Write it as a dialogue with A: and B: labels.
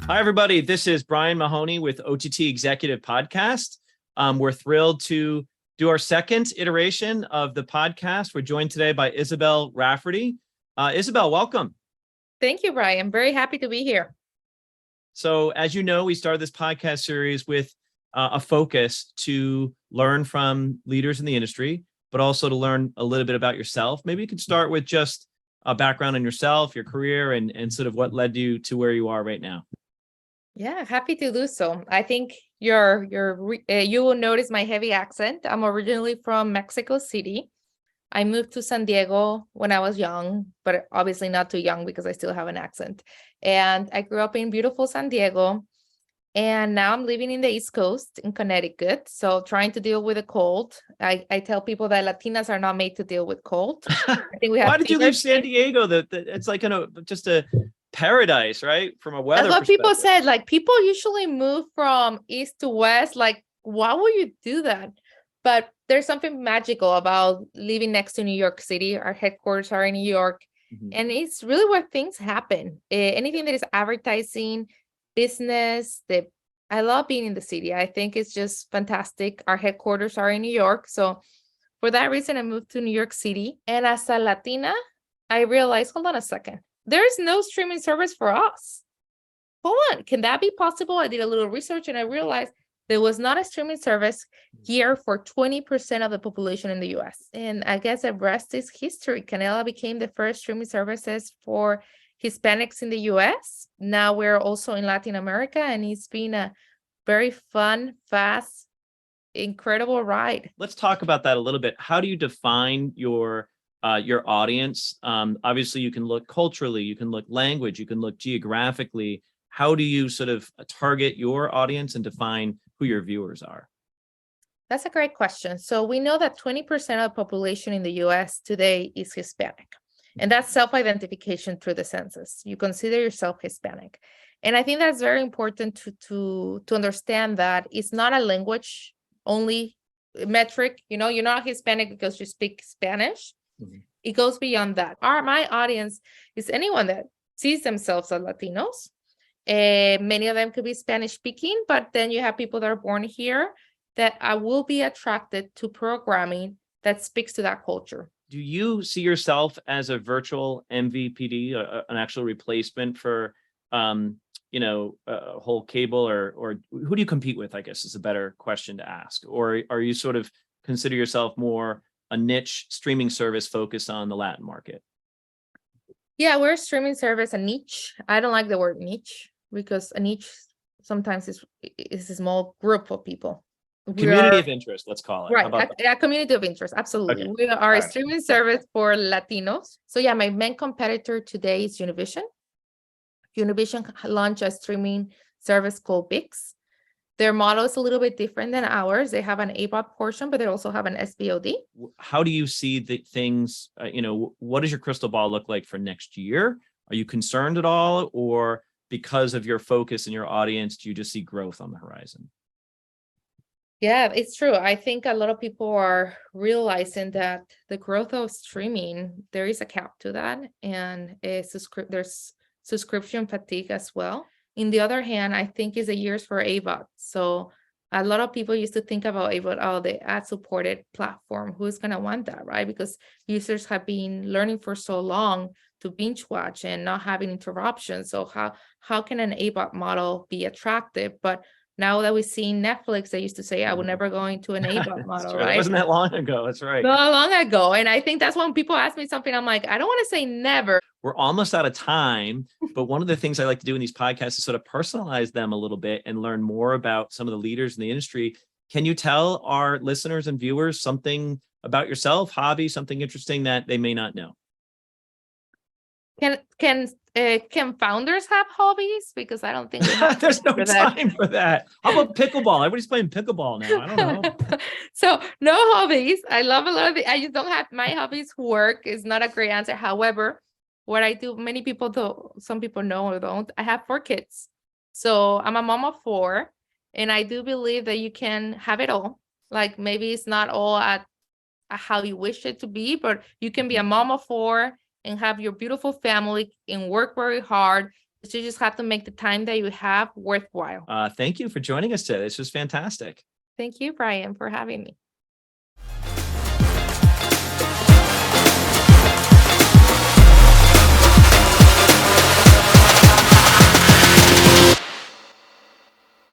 A: Hi, everybody. This is Brian Mahoney with OTT Executive Podcast. We're thrilled to do our second iteration of the podcast. We're joined today by Isabel Rafferty. Isabel, welcome.
B: Thank you, Brian. I'm very happy to be here.
A: So, as you know, we started this podcast series with a focus to learn from leaders in the industry, but also to learn a little bit about yourself. Maybe you could start with just a background on yourself, your career, and sort of what led you to where you are right now.
B: Yeah, happy to do so. I think you will notice my heavy accent. I'm originally from Mexico City. I moved to San Diego when I was young, but obviously not too young because I still have an accent. And I grew up in beautiful San Diego. And now I'm living in the East Coast in Connecticut. So trying to deal with a cold. I tell people that Latinas are not made to deal with cold. I think we have.
A: Why did you leave San Diego? It's like just a paradise, right? From a weather
B: That's what people
A: perspective.
B: said. Like, people usually move from east to west. Like, why would you do that? But there's something magical about living next to New York City. Our headquarters are in New York. Mm-hmm. And it's really where things happen. Anything that is advertising, business, I love being in the city. I think it's just fantastic. Our headquarters are in New York. So for that reason, I moved to New York City. And as a Latina, I realized, hold on a second. There is no streaming service for us. Hold on, can that be possible? I did a little research and I realized there was not a streaming service here for 20% of the population in the US. And I guess the rest is history. Canela became the first streaming services for Hispanics in the US. Now we're also in Latin America, and it's been a very fun, fast, incredible ride.
A: Let's talk about that a little bit. How do you define your audience? Obviously, you can look culturally, you can look language, you can look geographically. How do you sort of target your audience and define who your viewers are?
B: That's a great question. So we know that 20% of the population in the US today is Hispanic, and that's self-identification through the census. You consider yourself Hispanic. And I think that's very important to understand that it's not a language only metric. You know, you're not Hispanic because you speak Spanish. Mm-hmm. It goes beyond that. My audience is anyone that sees themselves as Latinos. Many of them could be Spanish speaking, but then you have people that are born here that will be attracted to programming that speaks to that culture.
A: Do you see yourself as a virtual MVPD, an actual replacement for, whole cable, or who do you compete with, I guess is a better question to ask? Or are you sort of consider yourself more a niche streaming service focused on the Latin market?
B: Yeah, we're a streaming service, a niche. I don't like the word niche because a niche sometimes is a small group of people.
A: Community of interest, let's call it.
B: Right, a community of interest, absolutely. Okay. We are a streaming service for Latinos. So yeah, my main competitor today is Univision. Univision launched a streaming service called ViX. Their model is a little bit different than ours. They have an AVOD portion, but they also have an SVOD.
A: How do you see the things, what does your crystal ball look like for next year? Are you concerned at all? Or because of your focus and your audience, do you just see growth on the horizon?
B: Yeah, it's true. I think a lot of people are realizing that the growth of streaming, there is a cap to that. And there's subscription fatigue as well. On the other hand, I think it's the years for AVOD. So a lot of people used to think about AVOD, the ad-supported platform. Who's going to want that, right? Because users have been learning for so long to binge watch and not having interruptions. So how can an AVOD model be attractive? But now that we've seen Netflix, they used to say, I would never go into an AVOD model, right?
A: It wasn't that long ago. That's right.
B: Not long ago. And I think that's when people ask me something, I'm like, I don't want to say never.
A: We're almost out of time, but one of the things I like to do in these podcasts is sort of personalize them a little bit and learn more about some of the leaders in the industry. Can you tell our listeners and viewers something about yourself, hobby, something interesting that they may not know?
B: Can founders have hobbies? Because I don't think
A: there's no time for that. How about pickleball? Everybody's playing pickleball now. I don't know.
B: So no hobbies. I love a lot of I just don't have my hobbies. Work is not a great answer. However, what I do, many people do, some people know or don't, I have 4 kids. So I'm a mom of 4, and I do believe that you can have it all. Like, maybe it's not all at how you wish it to be, but you can be a mom of 4 and have your beautiful family and work very hard You just have to make the time that you have worthwhile.
A: Thank you for joining us today. This was fantastic.
B: Thank you, Brian, for having me.